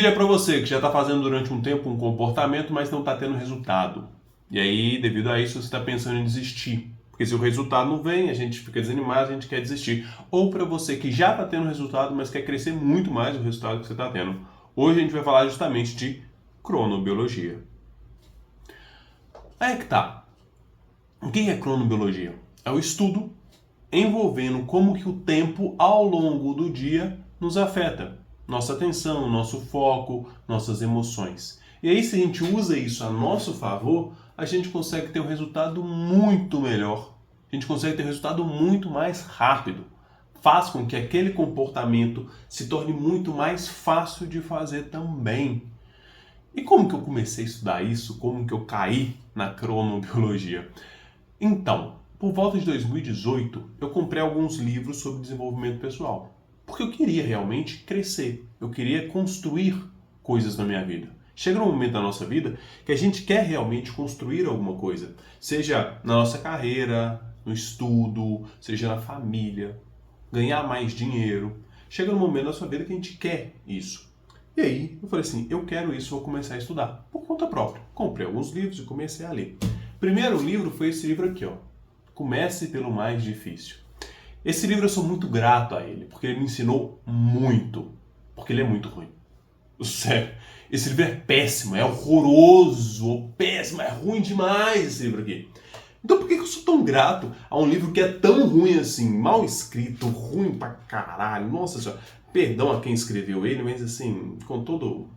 É para você que já está fazendo durante um tempo um comportamento, mas não está tendo resultado. E aí, devido a isso, você está pensando em desistir. Porque se o resultado não vem, a gente fica desanimado, a gente quer desistir. Ou para você que já está tendo resultado, mas quer crescer muito mais o resultado que você está tendo. Hoje a gente vai falar justamente de cronobiologia. Aí é que tá. O que é cronobiologia? É o estudo envolvendo como que o tempo ao longo do dia nos afeta. Nossa atenção, nosso foco, nossas emoções. E aí, se a gente usa isso a nosso favor, a gente consegue ter um resultado muito melhor. A gente consegue ter um resultado muito mais rápido. Faz com que aquele comportamento se torne muito mais fácil de fazer também. E como que eu comecei a estudar isso? Como que eu caí na cronobiologia? Então, por volta de 2018, eu comprei alguns livros sobre desenvolvimento pessoal. Porque eu queria realmente crescer. Eu queria construir coisas na minha vida. Chega um momento da nossa vida que a gente quer realmente construir alguma coisa. Seja na nossa carreira, no estudo, seja na família, ganhar mais dinheiro. Chega um momento da sua vida que a gente quer isso. E aí, eu falei assim, eu quero isso, vou começar a estudar. Por conta própria. Comprei alguns livros e comecei a ler. Primeiro livro foi esse livro aqui, ó. Comece pelo mais difícil. Esse livro eu sou muito grato a ele, porque ele me ensinou muito. Porque ele é muito ruim. Sério. Esse livro é péssimo, é horroroso, péssimo, é ruim demais esse livro aqui. Então por que eu sou tão grato a um livro que é tão ruim assim, mal escrito, ruim pra caralho? Nossa senhora, perdão a quem escreveu ele, mas assim, com todo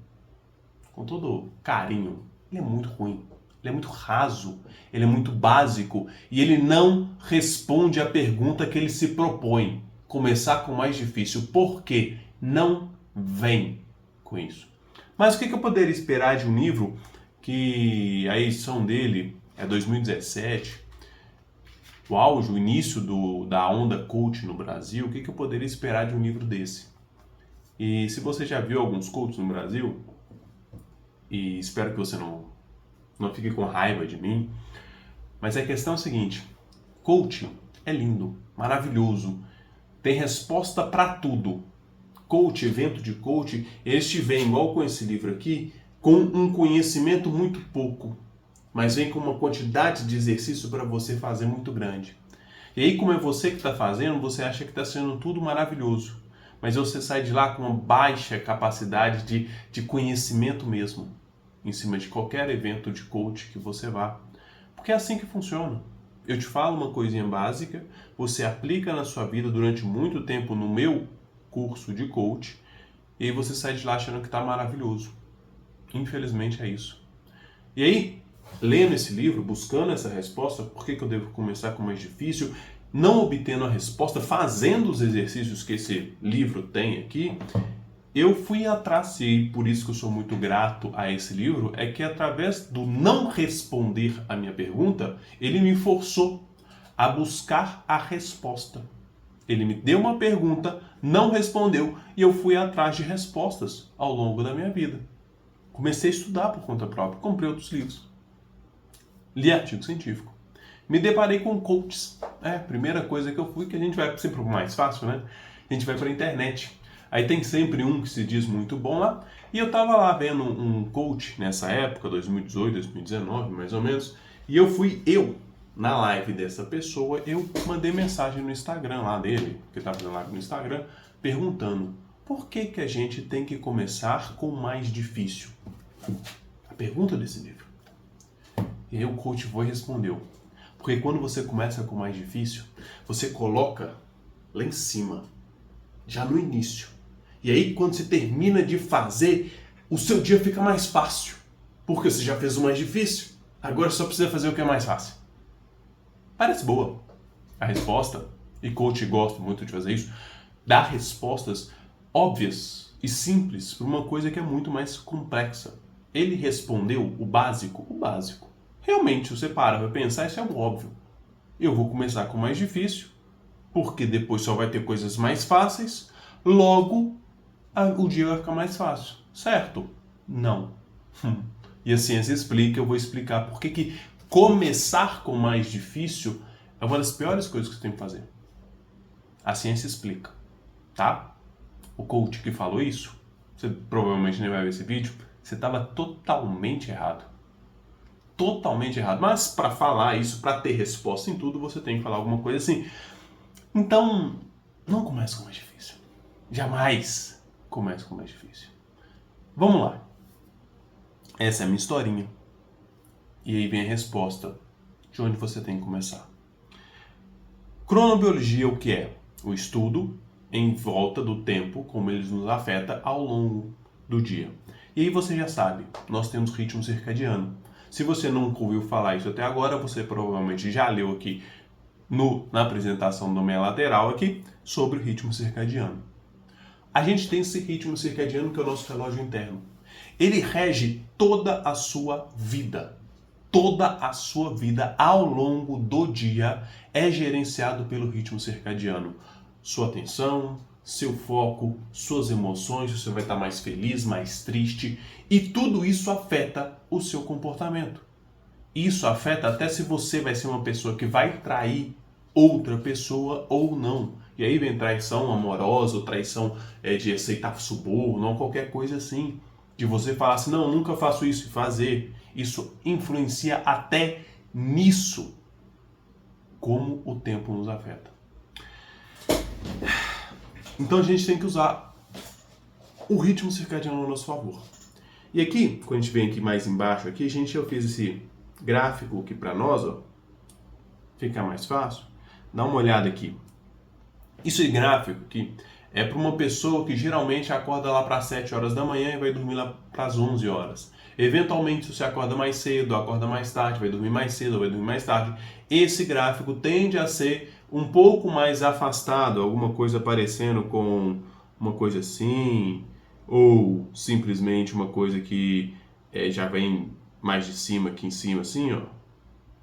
carinho, ele é muito ruim. Ele é muito raso, ele é muito básico e ele não responde à pergunta que ele se propõe. Começar com o mais difícil. Por quê? Não vem com isso. Mas o que eu poderia esperar de um livro que a edição dele é 2017, o auge, o início da onda coach no Brasil? O que eu poderia esperar de um livro desse? E se você já viu alguns coaches no Brasil, e espero que você não fique com raiva de mim, mas a questão é a seguinte: coaching é lindo, maravilhoso, tem resposta para tudo. Coach, evento de coaching, eles te vêm, igual com esse livro aqui, com um conhecimento muito pouco, mas vem com uma quantidade de exercício para você fazer muito grande. E aí, como é você que está fazendo, você acha que está sendo tudo maravilhoso, mas você sai de lá com uma baixa capacidade de conhecimento mesmo, em cima de qualquer evento de coach que você vá. Porque é assim que funciona. Eu te falo uma coisinha básica, você aplica na sua vida durante muito tempo no meu curso de coach, e aí você sai de lá achando que está maravilhoso. Infelizmente é isso. E aí, lendo esse livro, buscando essa resposta, por que eu devo começar com o mais difícil, não obtendo a resposta, fazendo os exercícios que esse livro tem aqui, eu fui atrás, e por isso que eu sou muito grato a esse livro, é que através do não responder a minha pergunta, ele me forçou a buscar a resposta. Ele me deu uma pergunta, não respondeu, e eu fui atrás de respostas ao longo da minha vida. Comecei a estudar por conta própria, comprei outros livros, li artigo científico. Me deparei com coaches. Primeira coisa que eu fui, que a gente vai sempre pro mais fácil, né? A gente vai para a internet. Aí tem sempre um que se diz muito bom lá. E eu tava lá vendo um coach nessa época, 2018, 2019, mais ou menos. E na live dessa pessoa, eu mandei mensagem no Instagram lá dele, que estava fazendo live no Instagram, perguntando por que a gente tem que começar com o mais difícil? A pergunta desse livro. E aí o coach foi e respondeu. Porque quando você começa com o mais difícil, você coloca lá em cima, já no início. E aí quando você termina de fazer, o seu dia fica mais fácil. Porque você já fez o mais difícil, agora só precisa fazer o que é mais fácil. Parece boa a resposta, e coach gosta muito de fazer isso, dar respostas óbvias e simples para uma coisa que é muito mais complexa. Ele respondeu o básico, o básico. Realmente, você para pensar, isso é um óbvio. Eu vou começar com o mais difícil, porque depois só vai ter coisas mais fáceis, logo o dia vai ficar mais fácil. Certo? Não. E a ciência explica, eu vou explicar por que começar com o mais difícil é uma das piores coisas que você tem que fazer. A ciência explica, tá? O coach que falou isso, você provavelmente nem vai ver esse vídeo, você estava totalmente errado. Totalmente errado. Mas para falar isso, para ter resposta em tudo, você tem que falar alguma coisa assim. Então, não comece com o mais difícil. Jamais comece com o mais difícil. Vamos lá. Essa é a minha historinha. E aí vem a resposta de onde você tem que começar. Cronobiologia, o que é? O estudo em volta do tempo, como ele nos afeta ao longo do dia. E aí você já sabe, nós temos ritmo circadiano. Se você nunca ouviu falar isso até agora, você provavelmente já leu aqui na apresentação do meia lateral aqui sobre o ritmo circadiano. A gente tem esse ritmo circadiano que é o nosso relógio interno. Ele rege toda a sua vida. Toda a sua vida ao longo do dia é gerenciado pelo ritmo circadiano. Sua atenção, seu foco, suas emoções, você vai estar mais feliz, mais triste, e tudo isso afeta o seu comportamento. Isso afeta até se você vai ser uma pessoa que vai trair outra pessoa ou não. E aí vem traição amorosa, ou traição de aceitar suborno, ou qualquer coisa assim. De você falar assim, não, nunca faço isso, e fazer. Isso influencia até nisso, como o tempo nos afeta. Então a gente tem que usar o ritmo circadiano a nosso favor. E aqui, quando a gente vem aqui mais embaixo, aqui, eu fiz esse gráfico aqui para nós, ó, ficar mais fácil. Dá uma olhada aqui. Isso é gráfico aqui é para uma pessoa que geralmente acorda lá para as 7 horas da manhã e vai dormir lá para as 11 horas. Eventualmente, se você acorda mais cedo, acorda mais tarde, vai dormir mais cedo, vai dormir mais tarde, esse gráfico tende a ser um pouco mais afastado, alguma coisa parecendo com uma coisa assim, ou simplesmente uma coisa que já vem mais de cima aqui em cima assim, ó,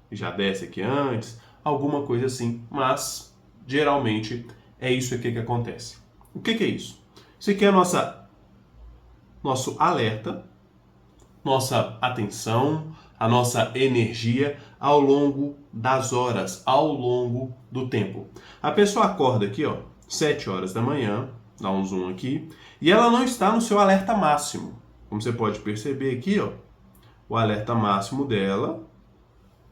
já desce aqui antes, alguma coisa assim, mas geralmente é isso aqui que acontece. O que é isso? Isso aqui é nosso alerta, nossa atenção, a nossa energia ao longo das horas, ao longo do tempo. A pessoa acorda aqui, ó, 7 horas da manhã, dá um zoom aqui, e ela não está no seu alerta máximo. Como você pode perceber aqui, ó, o alerta máximo dela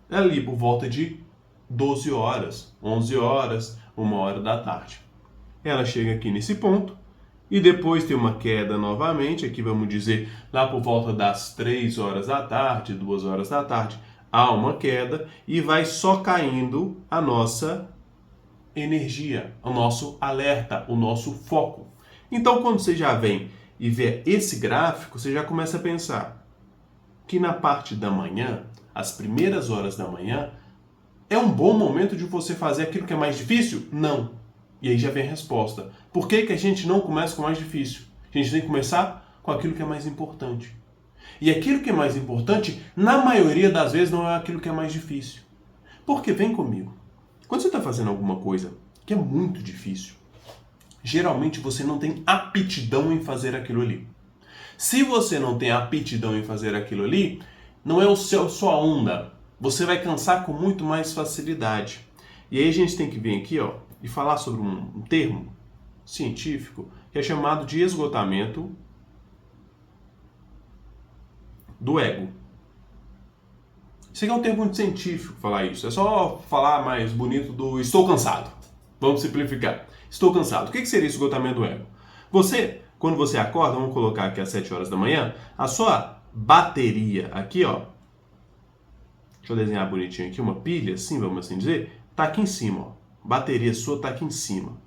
é ali por volta de 12 horas, 11 horas, 1 hora da tarde. Ela chega aqui nesse ponto e depois tem uma queda novamente, aqui vamos dizer lá por volta das 3 horas da tarde, 2 horas da tarde, há uma queda e vai só caindo a nossa energia, o nosso alerta, o nosso foco. Então quando você já vem e vê esse gráfico, você já começa a pensar que na parte da manhã, as primeiras horas da manhã, é um bom momento de você fazer aquilo que é mais difícil? Não. E aí já vem a resposta. Por que a gente não começa com o mais difícil? A gente tem que começar com aquilo que é mais importante. E aquilo que é mais importante, na maioria das vezes, não é aquilo que é mais difícil. Porque vem comigo. Quando você está fazendo alguma coisa que é muito difícil, geralmente você não tem aptidão em fazer aquilo ali. Se você não tem aptidão em fazer aquilo ali, não é sua onda. Você vai cansar com muito mais facilidade. E aí a gente tem que vir aqui, ó, e falar sobre um termo científico que é chamado de esgotamento do ego. Isso aqui é um termo muito científico falar isso. É só falar mais bonito do estou cansado. Vamos simplificar. Estou cansado. O que seria esgotamento do ego? Você, quando você acorda, vamos colocar aqui às 7 horas da manhã, a sua bateria aqui, ó, deixa eu desenhar bonitinho aqui, uma pilha, assim, vamos assim dizer, tá aqui em cima, ó. Bateria sua tá aqui em cima.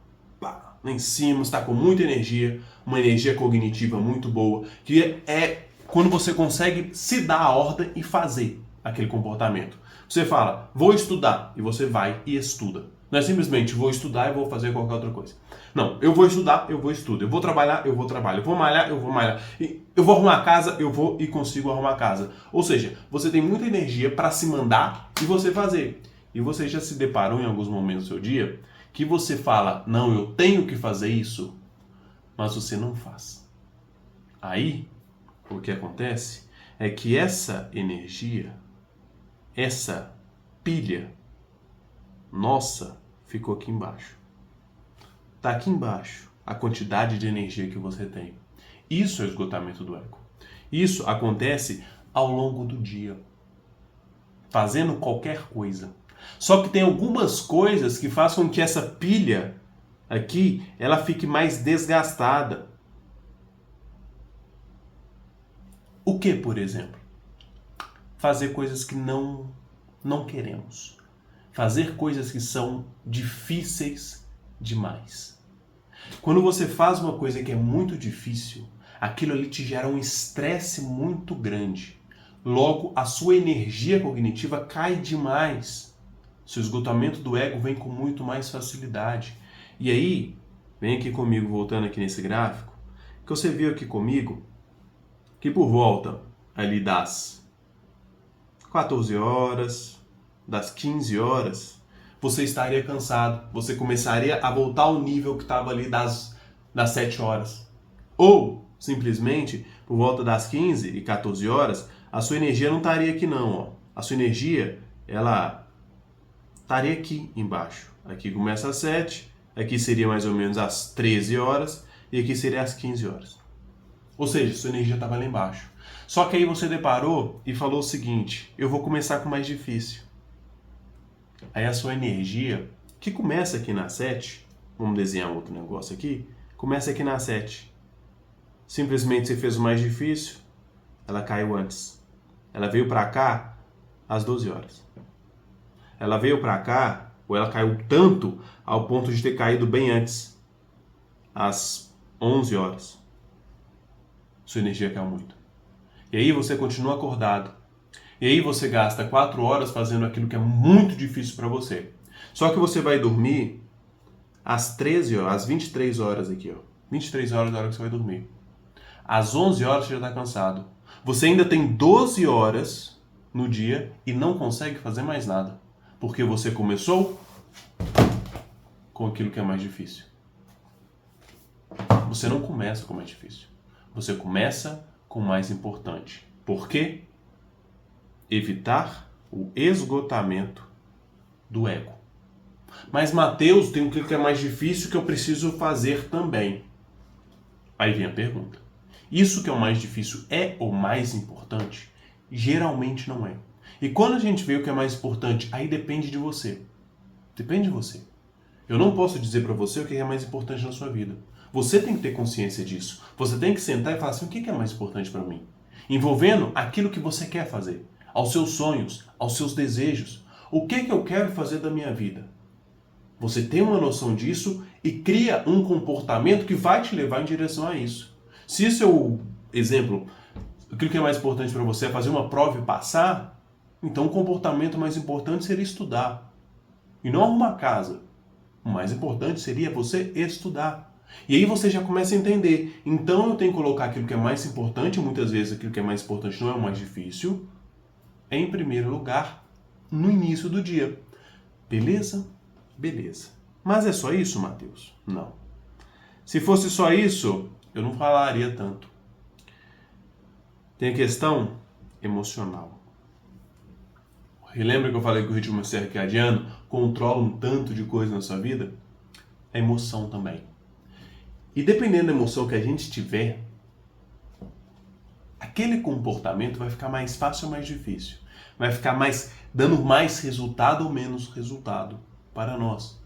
Pá, lá em cima, está com muita energia, uma energia cognitiva muito boa, que é quando você consegue se dar a ordem e fazer aquele comportamento. Você fala, vou estudar, e você vai e estuda. Não é simplesmente vou estudar e vou fazer qualquer outra coisa. Não, eu vou estudar, eu vou estudo. Eu vou trabalhar, eu vou trabalhar. Eu vou malhar, eu vou malhar. Eu vou arrumar a casa, eu vou e consigo arrumar a casa. Ou seja, você tem muita energia para se mandar e você fazer. E você já se deparou em alguns momentos do seu dia que você fala, não, eu tenho que fazer isso, mas você não faz. Aí, o que acontece é que essa energia, essa pilha nossa, ficou aqui embaixo. Está aqui embaixo a quantidade de energia que você tem. Isso é o esgotamento do ego. Isso acontece ao longo do dia, fazendo qualquer coisa. Só que tem algumas coisas que façam que essa pilha aqui, ela fique mais desgastada. O que, por exemplo? Fazer coisas que não queremos. Fazer coisas que são difíceis demais. Quando você faz uma coisa que é muito difícil, aquilo ali te gera um estresse muito grande. Logo, a sua energia cognitiva cai demais. Seu esgotamento do ego vem com muito mais facilidade. E aí, vem aqui comigo, voltando aqui nesse gráfico, que você viu aqui comigo, que por volta ali das 14 horas, das 15 horas, você estaria cansado. Você começaria a voltar ao nível que estava ali das 7 horas. Ou, simplesmente, por volta das 15 e 14 horas, a sua energia não estaria aqui não. Ó. A sua energia, ela estaria aqui embaixo. Aqui começa às 7, aqui seria mais ou menos às 13 horas e aqui seria às 15 horas. Ou seja, sua energia estava lá embaixo. Só que aí você deparou e falou o seguinte, eu vou começar com o mais difícil. Aí a sua energia, que começa aqui na 7, vamos desenhar outro negócio aqui, começa aqui na 7. Simplesmente você fez o mais difícil, ela caiu antes. Ela veio para cá às 12 horas. Ela veio para cá, ou ela caiu tanto ao ponto de ter caído bem antes, às 11 horas. Sua energia caiu muito. E aí você continua acordado. E aí você gasta 4 horas fazendo aquilo que é muito difícil para você. Só que você vai dormir às 13 horas, às 23 horas aqui, ó. 23 horas é a hora que você vai dormir. Às 11 horas você já está cansado. Você ainda tem 12 horas no dia e não consegue fazer mais nada. Porque você começou com aquilo que é mais difícil. Você não começa com o mais difícil. Você começa com o mais importante. Por quê? Evitar o esgotamento do ego. Mas Mateus, tem um que é mais difícil que eu preciso fazer também. Aí vem a pergunta. Isso que é o mais difícil é o mais importante? Geralmente não é. E quando a gente vê o que é mais importante, aí depende de você. Depende de você. Eu não posso dizer para você o que é mais importante na sua vida. Você tem que ter consciência disso. Você tem que sentar e falar assim, o que é mais importante para mim? Envolvendo aquilo que você quer fazer. Aos seus sonhos, aos seus desejos. O que eu quero fazer da minha vida? Você tem uma noção disso e cria um comportamento que vai te levar em direção a isso. Se seu exemplo, aquilo que é mais importante para você é fazer uma prova e passar, então o comportamento mais importante seria estudar. E não arrumar casa. O mais importante seria você estudar. E aí você já começa a entender. Então eu tenho que colocar aquilo que é mais importante, muitas vezes aquilo que é mais importante não é o mais difícil, em primeiro lugar, no início do dia. Beleza? Beleza. Mas é só isso, Mateus? Não. Se fosse só isso, eu não falaria tanto. Tem a questão emocional. E lembra que eu falei que o ritmo circadiano controla um tanto de coisa na sua vida? A emoção também. E dependendo da emoção que a gente tiver, aquele comportamento vai ficar mais fácil ou mais difícil. Vai ficar dando mais resultado ou menos resultado para nós.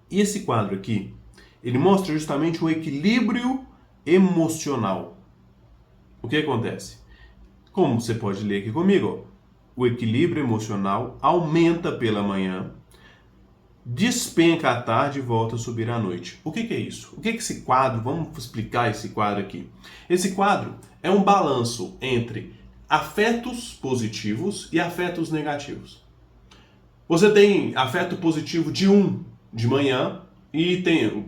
E esse quadro aqui, ele mostra justamente o equilíbrio emocional. O que acontece? Como você pode ler aqui comigo, ó, o equilíbrio emocional aumenta pela manhã, despenca à tarde e volta a subir à noite. O que é isso? O que é esse quadro? Vamos explicar esse quadro aqui. Esse quadro é um balanço entre afetos positivos e afetos negativos. Você tem afeto positivo de manhã e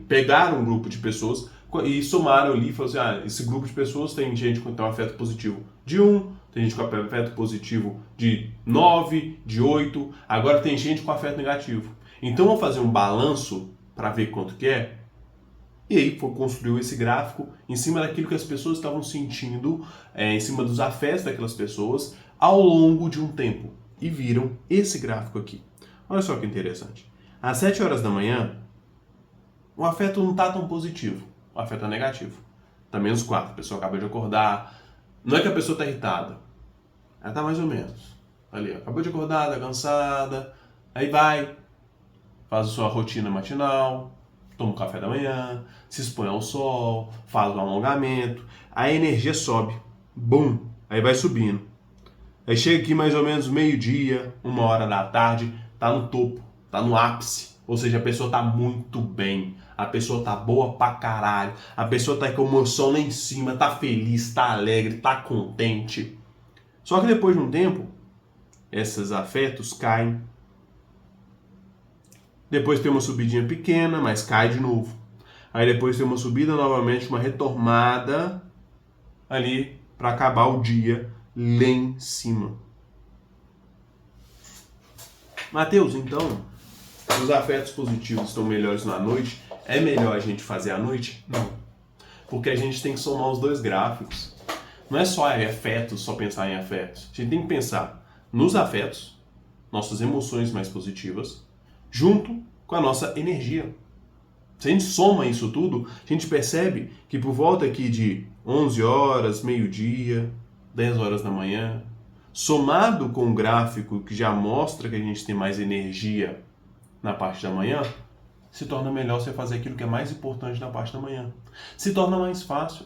pegaram um grupo de pessoas e somaram ali e falaram assim, esse grupo de pessoas tem gente com um afeto positivo de 1, tem gente com afeto positivo de 9, de 8, agora tem gente com afeto negativo. Então vamos fazer um balanço para ver quanto que é. E aí construiu esse gráfico em cima daquilo que as pessoas estavam sentindo, em cima dos afetos daquelas pessoas ao longo de um tempo. E viram esse gráfico aqui. Olha só que interessante. Às 7 horas da manhã, o afeto não está tão positivo. O afeto é negativo. Tá -4, a pessoa acaba de acordar. Não é que a pessoa tá irritada. Ela tá mais ou menos. Ali, ó, acabou de acordar, tá cansada. Aí vai, faz a sua rotina matinal, toma um café da manhã, se expõe ao sol, faz um alongamento. A energia sobe. Bum! Aí vai subindo. Aí chega aqui mais ou menos meio-dia, 1 hora da tarde, tá no topo, tá no ápice. Ou seja, a pessoa tá muito bem, a pessoa tá boa pra caralho, a pessoa tá com a emoção lá em cima, tá feliz, tá alegre, tá contente. Só que depois de um tempo, esses afetos caem. Depois tem uma subidinha pequena, mas cai de novo. Aí depois tem uma subida novamente, uma retomada ali para acabar o dia lá em cima. Mateus, então, os afetos positivos estão melhores na noite? É melhor a gente fazer à noite? Não. Porque a gente tem que somar os dois gráficos. Não é só afetos, só pensar em afetos. A gente tem que pensar nos afetos, nossas emoções mais positivas, junto com a nossa energia. Se a gente soma isso tudo, a gente percebe que por volta aqui de 11 horas, meio-dia, 10 horas da manhã, somado com o gráfico que já mostra que a gente tem mais energia na parte da manhã, se torna melhor você fazer aquilo que é mais importante na parte da manhã. Se torna mais fácil.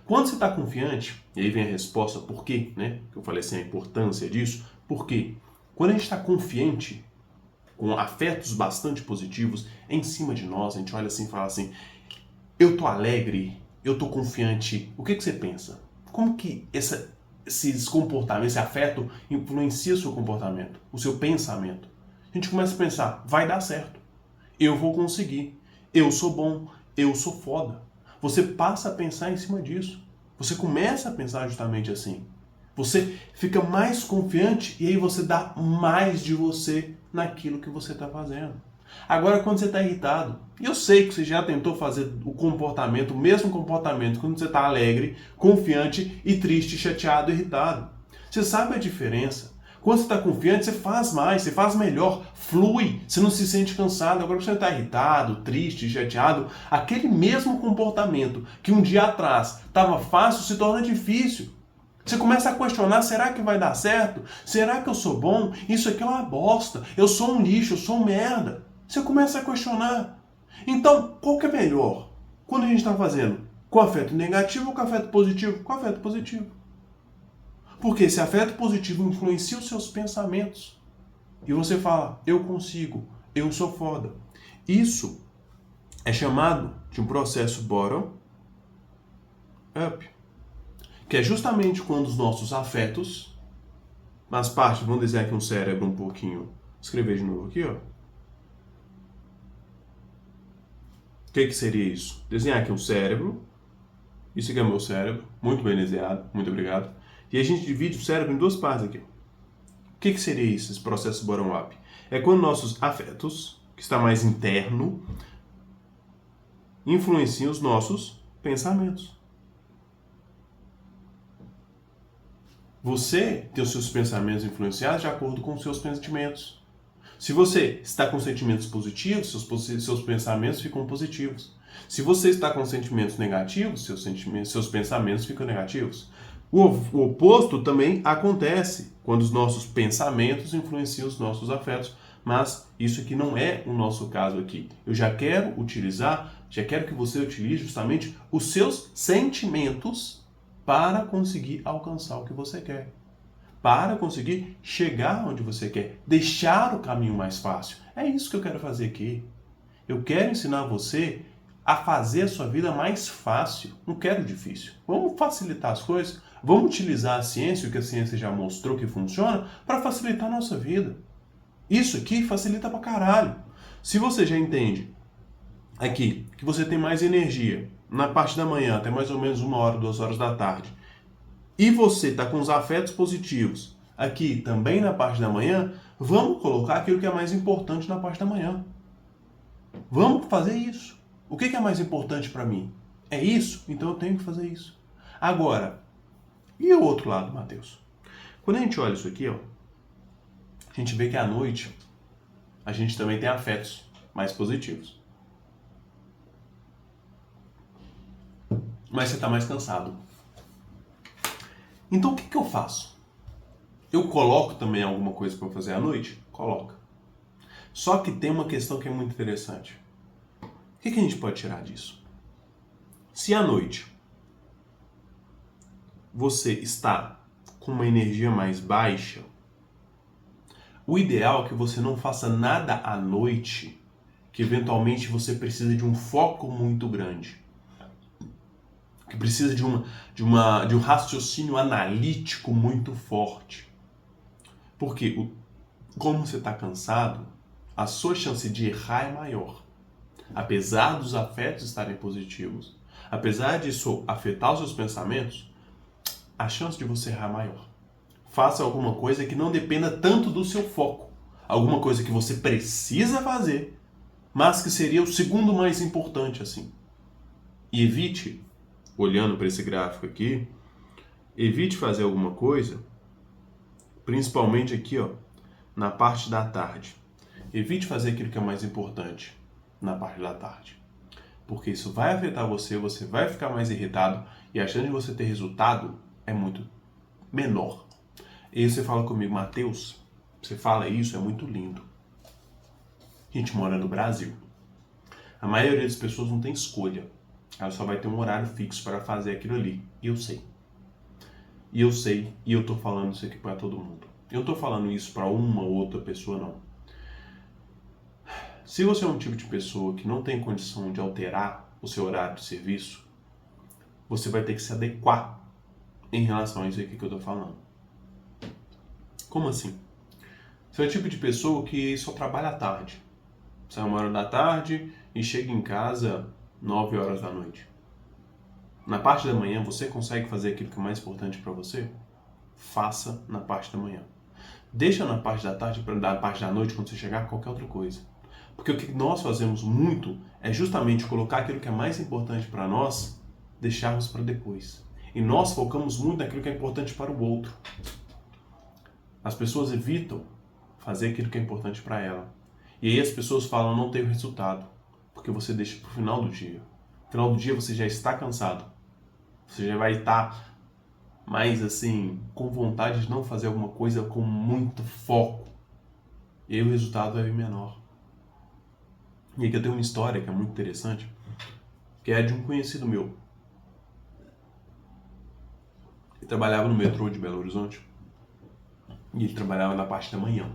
Quando você está confiante, e aí vem a resposta por quê, né? Que eu falei assim, a importância disso. Por quê? Quando a gente está confiante, com afetos bastante positivos em cima de nós, a gente olha assim e fala assim, eu tô alegre, eu tô confiante. O que você pensa? Como que esses comportamentos, esse afeto influencia o seu comportamento, o seu pensamento? A gente começa a pensar, vai dar certo, eu vou conseguir, eu sou bom, eu sou foda. Você passa a pensar em cima disso. Você começa a pensar justamente assim. Você fica mais confiante e aí você dá mais de você naquilo que você está fazendo. Agora, quando você está irritado, eu sei que você já tentou fazer o mesmo comportamento quando você está alegre, confiante e triste, chateado, irritado. Você sabe a diferença. Quando você está confiante, você faz mais, você faz melhor, flui, você não se sente cansado. Agora, quando você está irritado, triste, chateado, aquele mesmo comportamento que um dia atrás estava fácil se torna difícil. Você começa a questionar, será que vai dar certo? Será que eu sou bom? Isso aqui é uma bosta. Eu sou um lixo, eu sou um merda. Você começa a questionar. Então, qual que é melhor? Quando a gente está fazendo com afeto negativo ou com afeto positivo? Com afeto positivo. Porque esse afeto positivo influencia os seus pensamentos. E você fala, eu consigo, eu sou foda. Isso é chamado de um processo bottom-up. Que é justamente quando os nossos afetos, nas partes, vamos dizer aqui um cérebro um pouquinho, escrever de novo aqui, ó. O que seria isso? Desenhar aqui um cérebro, isso aqui é meu cérebro, muito bem desenhado, muito obrigado. E a gente divide o cérebro em duas partes aqui. O que seria isso, esse processo bottom-up? É quando nossos afetos, que está mais interno, influenciam os nossos pensamentos. Você tem os seus pensamentos influenciados de acordo com os seus sentimentos. Se você está com sentimentos positivos, seus pensamentos ficam positivos. Se você está com sentimentos negativos, seus pensamentos ficam negativos. O oposto também acontece quando os nossos pensamentos influenciam os nossos afetos. Mas isso aqui não é o nosso caso aqui. Eu já quero que você utilize justamente os seus sentimentos para conseguir alcançar o que você quer. Para conseguir chegar onde você quer, deixar o caminho mais fácil. É isso que eu quero fazer aqui. Eu quero ensinar você a fazer a sua vida mais fácil. Não quero difícil. Vamos facilitar as coisas. Vamos utilizar a ciência, o que a ciência já mostrou que funciona, para facilitar a nossa vida. Isso aqui facilita pra caralho. Se você já entende aqui que você tem mais energia na parte da manhã, até mais ou menos 1 hora, 2 horas da tarde, e você está com os afetos positivos aqui também na parte da manhã, vamos colocar aquilo que é mais importante na parte da manhã. Vamos fazer isso. O que é mais importante para mim? É isso? Então eu tenho que fazer isso. Agora, e o outro lado, Matheus? Quando a gente olha isso aqui, ó, a gente vê que à noite a gente também tem afetos mais positivos. mas você está mais cansado. Então o que eu faço? Eu coloco também alguma coisa para fazer à noite? Coloca. Só que tem uma questão que é muito interessante. O que a gente pode tirar disso? Se à noite você está com uma energia mais baixa, o ideal é que você não faça nada à noite que eventualmente você precisa de um foco muito grande. Que precisa de um raciocínio analítico muito forte. Porque como você está cansado, a sua chance de errar é maior. Apesar dos afetos estarem positivos, apesar disso afetar os seus pensamentos, a chance de você errar é maior. Faça alguma coisa que não dependa tanto do seu foco. Alguma coisa que você precisa fazer, mas que seria o segundo mais importante assim. E evite, olhando para esse gráfico aqui, evite fazer alguma coisa, principalmente aqui, ó, na parte da tarde. Evite fazer aquilo que é mais importante na parte da tarde. Porque isso vai afetar você, você vai ficar mais irritado e a chance de você ter resultado é muito menor. E aí você fala comigo, Matheus, você fala isso, é muito lindo. A gente mora no Brasil. A maioria das pessoas não tem escolha. Ela só vai ter um horário fixo para fazer aquilo ali. E eu sei. E eu tô falando isso aqui para todo mundo. Eu não tô falando isso para uma ou outra pessoa, não. Se você é um tipo de pessoa que não tem condição de alterar o seu horário de serviço, você vai ter que se adequar em relação a isso aqui que eu tô falando. Como assim? Você é o tipo de pessoa que só trabalha à tarde. Sai 1 hora da tarde e chega em casa 9 horas da noite. Na parte da manhã, você consegue fazer aquilo que é mais importante para você? Faça na parte da manhã. Deixa na parte da tarde para na parte da noite, quando você chegar, qualquer outra coisa. Porque o que nós fazemos muito é justamente colocar aquilo que é mais importante para nós, deixarmos para depois. E nós focamos muito naquilo que é importante para o outro. As pessoas evitam fazer aquilo que é importante para ela. E aí as pessoas falam, não tenho resultado. Porque você deixa para o final do dia. No final do dia você já está cansado. Você já vai estar mais assim, com vontade de não fazer alguma coisa com muito foco. E aí o resultado vai vir menor. E aqui eu tenho uma história que é muito interessante, que é de um conhecido meu. Ele trabalhava no metrô de Belo Horizonte. E ele trabalhava na parte da manhã.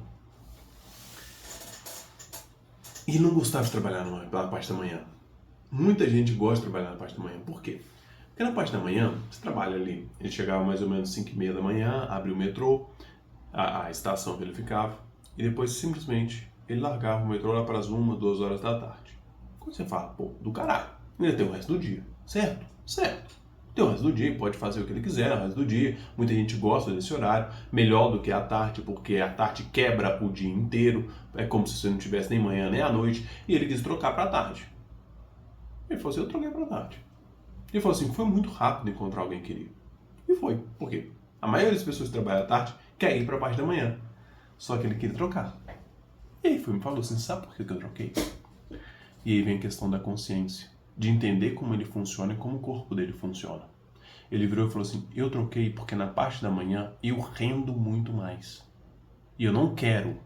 E ele não gostava de trabalhar na parte da manhã. Muita gente gosta de trabalhar na parte da manhã. Por quê? Porque na parte da manhã, você trabalha ali. Ele chegava mais ou menos 5h30 da manhã, abriu o metrô, a estação que ele ficava, e depois simplesmente ele largava o metrô lá para as 1, 2 horas da tarde. Quando você fala, pô, do caralho, ele tem o resto do dia. Certo? Certo. Tem o resto do dia, pode fazer o que ele quiser o resto do dia. Muita gente gosta desse horário, melhor do que a tarde, porque a tarde quebra o dia inteiro. É como se você não tivesse nem manhã nem à noite. E ele quis trocar para a tarde. Ele falou assim, eu troquei para a tarde. Ele falou assim, foi muito rápido encontrar alguém que queria. E foi. Por quê? A maioria das pessoas que trabalham à tarde quer ir para a parte da manhã. Só que ele queria trocar. E aí me falou assim, sabe por que eu troquei? E aí vem a questão da consciência. De entender como ele funciona e como o corpo dele funciona. Ele virou e falou assim, eu troquei porque na parte da manhã eu rendo muito mais. E eu não quero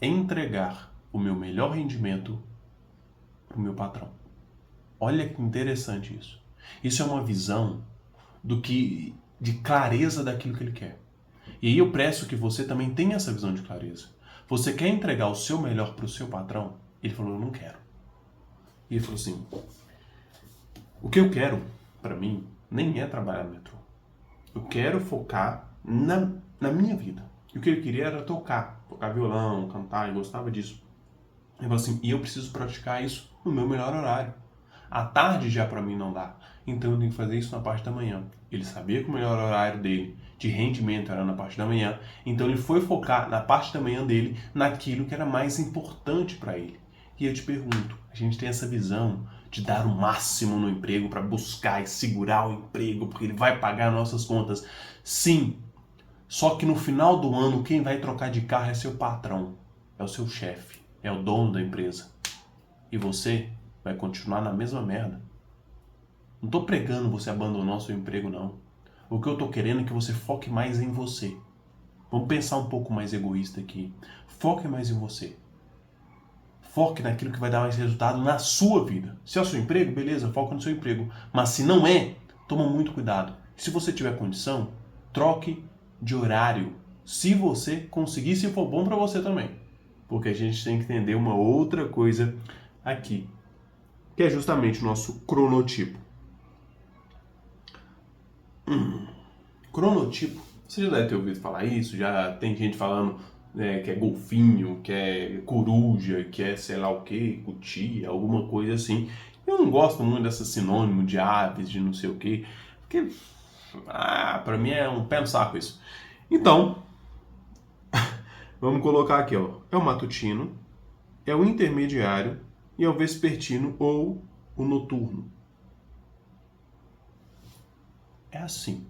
entregar o meu melhor rendimento para o meu patrão. Olha que interessante isso. Isso é uma visão de clareza daquilo que ele quer. E aí eu prezo que você também tenha essa visão de clareza. Você quer entregar o seu melhor para o seu patrão? Ele falou, eu não quero. E ele falou assim, o que eu quero, para mim, nem é trabalhar no metrô. Eu quero focar na minha vida. E o que ele queria era tocar violão, cantar, ele gostava disso. Ele falou assim, e eu preciso praticar isso no meu melhor horário. À tarde já para mim não dá, então eu tenho que fazer isso na parte da manhã. Ele sabia que o melhor horário dele de rendimento era na parte da manhã, então ele foi focar na parte da manhã dele, naquilo que era mais importante para ele. E eu te pergunto, a gente tem essa visão de dar o máximo no emprego para buscar e segurar o emprego, porque ele vai pagar nossas contas. Sim, só que no final do ano quem vai trocar de carro é seu patrão, é o seu chefe, é o dono da empresa. E você vai continuar na mesma merda. Não estou pregando você abandonar o seu emprego, não. O que eu estou querendo é que você foque mais em você. Vamos pensar um pouco mais egoísta aqui. Foque mais em você. Foque naquilo que vai dar mais resultado na sua vida. Se é o seu emprego, beleza, foca no seu emprego. Mas se não é, toma muito cuidado. Se você tiver condição, troque de horário. Se você conseguir, se for bom para você também. Porque a gente tem que entender uma outra coisa aqui, que é justamente o nosso cronotipo. Cronotipo, você já deve ter ouvido falar isso, já tem gente falando que é golfinho, que é coruja, que é sei lá o que, cutia, alguma coisa assim. Eu não gosto muito dessa sinônimo de aves, de não sei o que, porque pra mim é um pé no saco isso. Então, vamos colocar aqui, ó, é o matutino, é o intermediário e é o vespertino ou o noturno. É assim.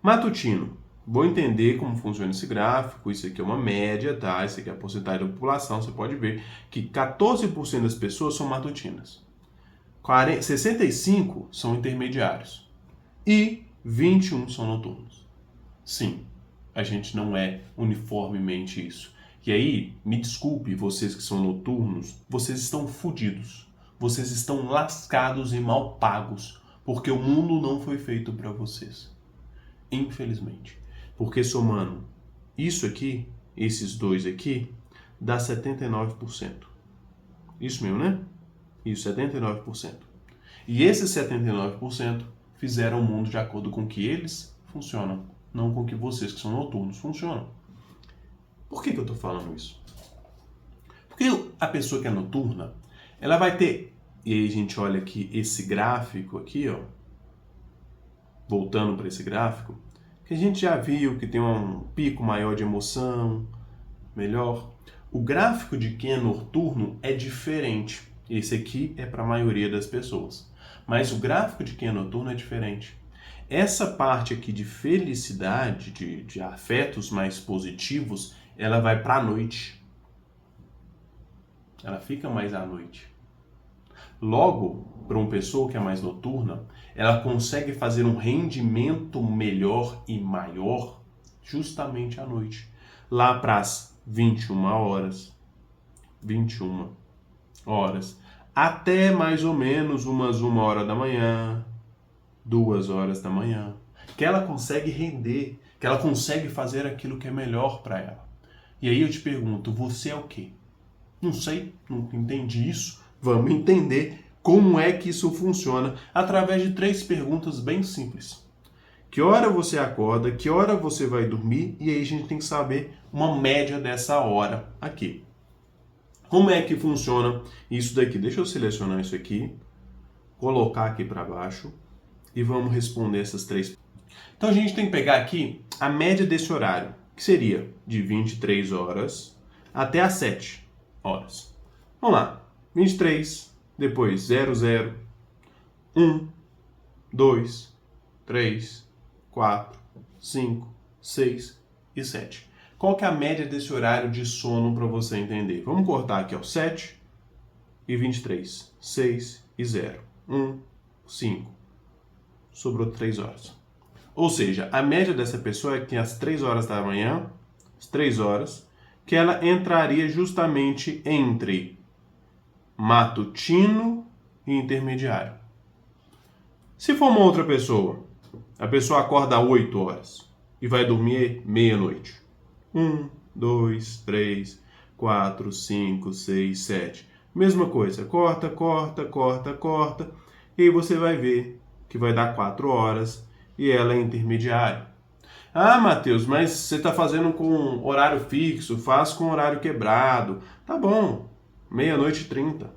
Matutino. Vou entender como funciona esse gráfico. Isso aqui é uma média, tá? Isso aqui é a porcentagem da população. Você pode ver que 14% das pessoas são matutinas. 65% são intermediários. E 21% são noturnos. Sim, a gente não é uniformemente isso. E aí, me desculpe, vocês que são noturnos, vocês estão fodidos. Vocês estão lascados e mal pagos. Porque o mundo não foi feito para vocês. Infelizmente. Porque somando isso aqui, esses dois aqui, dá 79%. Isso mesmo, né? Isso, 79%. E esses 79% fizeram o mundo de acordo com que eles funcionam, não com que vocês que são noturnos funcionam. Por que eu tô falando isso? Porque a pessoa que é noturna, ela vai ter, e aí a gente olha aqui esse gráfico aqui, ó, voltando para esse gráfico, que a gente já viu que tem um pico maior de emoção, melhor. O gráfico de quem é noturno é diferente. Esse aqui é para a maioria das pessoas. Mas o gráfico de quem é noturno é diferente. Essa parte aqui de felicidade, de afetos mais positivos, ela vai para a noite. Ela fica mais à noite. Logo, para uma pessoa que é mais noturna, ela consegue fazer um rendimento melhor e maior justamente à noite. Lá para as 21 horas, até mais ou menos umas 1 hora da manhã, 2 horas da manhã, que ela consegue render, que ela consegue fazer aquilo que é melhor para ela. E aí eu te pergunto, você é o quê? Não sei, não entendi isso. Vamos entender como é que isso funciona através de 3 perguntas bem simples. Que hora você acorda, que hora você vai dormir, e aí a gente tem que saber uma média dessa hora aqui. Como é que funciona isso daqui? Deixa eu selecionar isso aqui, colocar aqui para baixo e vamos responder essas 3. Então a gente tem que pegar aqui a média desse horário, que seria de 23 horas até as 7 horas. Vamos lá. 23, depois 00, 1, 2, 3, 4, 5, 6 e 7. Qual que é a média desse horário de sono para você entender? Vamos cortar aqui, ó, 7 e 23, 6 e 0, 1, 5. Sobrou 3 horas. Ou seja, a média dessa pessoa é que às 3 horas da manhã, às 3 horas, que ela entraria justamente entre matutino e intermediário. Se for uma outra pessoa, a pessoa acorda às 8 horas e vai dormir meia-noite. 1, 2, 3, 4, 5, 6, 7. Mesma coisa, corta, e aí você vai ver que vai dar 4 horas e ela é intermediária. Ah, Matheus, mas você está fazendo com horário fixo, faz com horário quebrado. Tá bom, 00:30.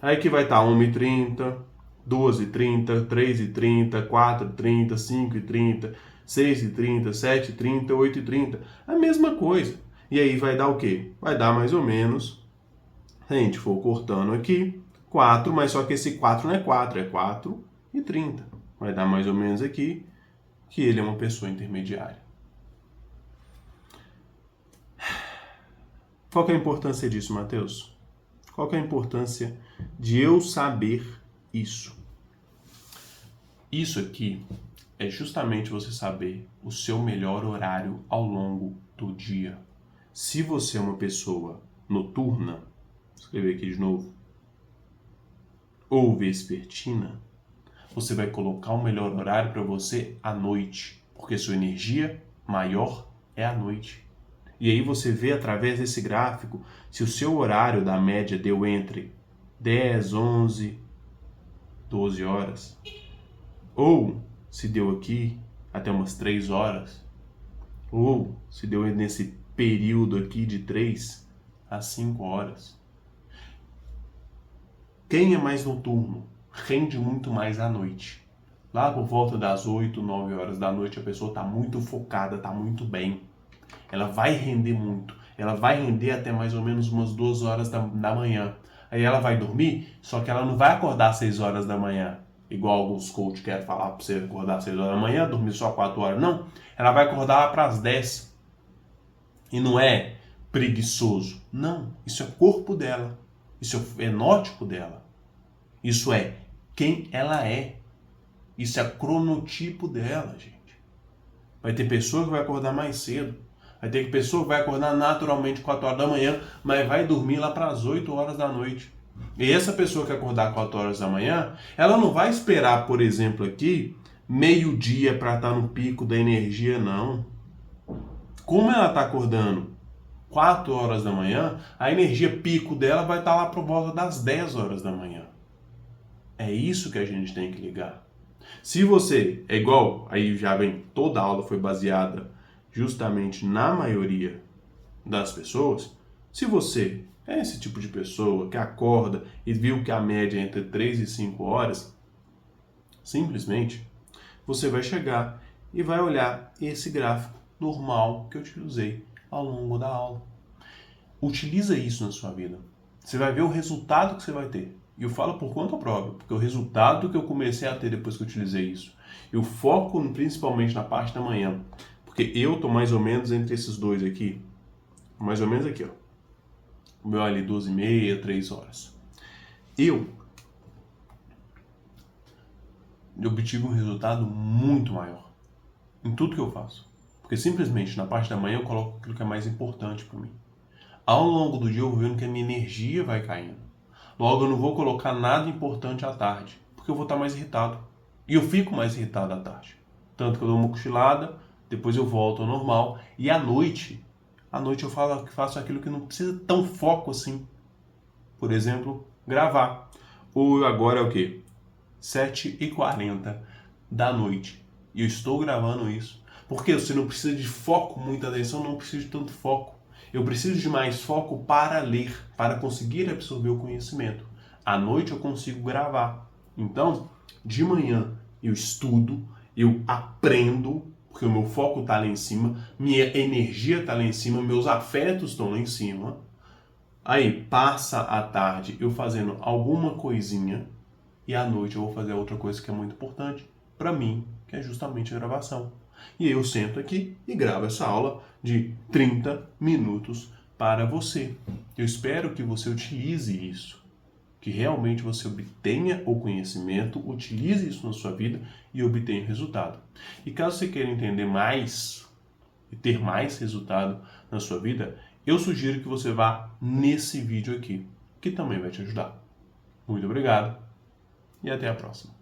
Aí que vai estar 1:30, 2:30, 3:30, 4:30, 5:30, 6:30, 7:30, 8:30. A mesma coisa. E aí vai dar o quê? Vai dar mais ou menos, se a gente for cortando aqui, 4, mas só que esse 4 não é 4, é 4:30. Vai dar mais ou menos aqui que ele é uma pessoa intermediária. Qual que é a importância disso, Matheus? Qual que é a importância de eu saber isso? Isso aqui é justamente você saber o seu melhor horário ao longo do dia. Se você é uma pessoa noturna, vou escrever aqui de novo, ou vespertina, você vai colocar o melhor horário para você à noite, porque sua energia maior é à noite. E aí você vê através desse gráfico se o seu horário da média deu entre 10, 11, 12 horas, ou se deu aqui até umas 3 horas, ou se deu nesse período aqui de 3 a 5 horas. Quem é mais noturno rende muito mais à noite. Lá por volta das 8, 9 horas da noite a pessoa está muito focada, está muito bem. Ela vai render muito. Ela vai render até mais ou menos umas 2 horas da manhã. Aí ela vai dormir, só que ela não vai acordar às 6 horas da manhã. Igual alguns coaches querem falar para você acordar às 6 horas da manhã, dormir só 4 horas. Não, ela vai acordar lá para as 10. E não é preguiçoso. Não, isso é corpo dela. Isso é o fenótipo dela. Isso é quem ela é. Isso é cronotipo dela, gente. Vai ter pessoa que vai acordar mais cedo. Vai ter pessoa que vai acordar naturalmente 4 horas da manhã, mas vai dormir lá para as 8 horas da noite. E essa pessoa que acordar 4 horas da manhã, ela não vai esperar, por exemplo, aqui, meio-dia para estar no pico da energia, não. Como ela está acordando 4 horas da manhã, a energia pico dela vai estar lá por volta das 10 horas da manhã. É isso que a gente tem que ligar. Se você é igual, aí já vem, toda a aula foi baseada justamente na maioria das pessoas. Se você é esse tipo de pessoa que acorda e viu que a média é entre 3 e 5 horas, simplesmente você vai chegar e vai olhar esse gráfico normal que eu te usei ao longo da aula. Utiliza isso na sua vida. Você vai ver o resultado que você vai ter. E eu falo por conta própria, porque o resultado que eu comecei a ter depois que eu utilizei isso, eu foco principalmente na parte da manhã, porque eu tô mais ou menos entre esses dois aqui, mais ou menos aqui, ó. O meu ali 12h30, 3 horas. Eu obtive um resultado muito maior em tudo que eu faço, porque simplesmente na parte da manhã eu coloco aquilo que é mais importante para mim. Ao longo do dia eu vou vendo que a minha energia vai caindo. Logo, eu não vou colocar nada importante à tarde, porque eu vou estar mais irritado. E eu fico mais irritado à tarde. Tanto que eu dou uma cochilada, depois eu volto ao normal. E à noite eu faço aquilo que não precisa tão foco assim. Por exemplo, gravar. Ou agora é o quê? 7h40 da noite. E eu estou gravando isso. Porque você não precisa de foco, muita atenção, não precisa de tanto foco. Eu preciso de mais foco para ler, para conseguir absorver o conhecimento. À noite eu consigo gravar. Então, de manhã eu estudo, eu aprendo, porque o meu foco está lá em cima, minha energia está lá em cima, meus afetos estão lá em cima. Aí passa a tarde eu fazendo alguma coisinha e à noite eu vou fazer outra coisa que é muito importante para mim, que é justamente a gravação. E aí eu sento aqui e gravo essa aula de 30 minutos para você. Eu espero que você utilize isso, que realmente você obtenha o conhecimento, utilize isso na sua vida e obtenha resultado. E caso você queira entender mais e ter mais resultado na sua vida, eu sugiro que você vá nesse vídeo aqui, que também vai te ajudar. Muito obrigado e até a próxima.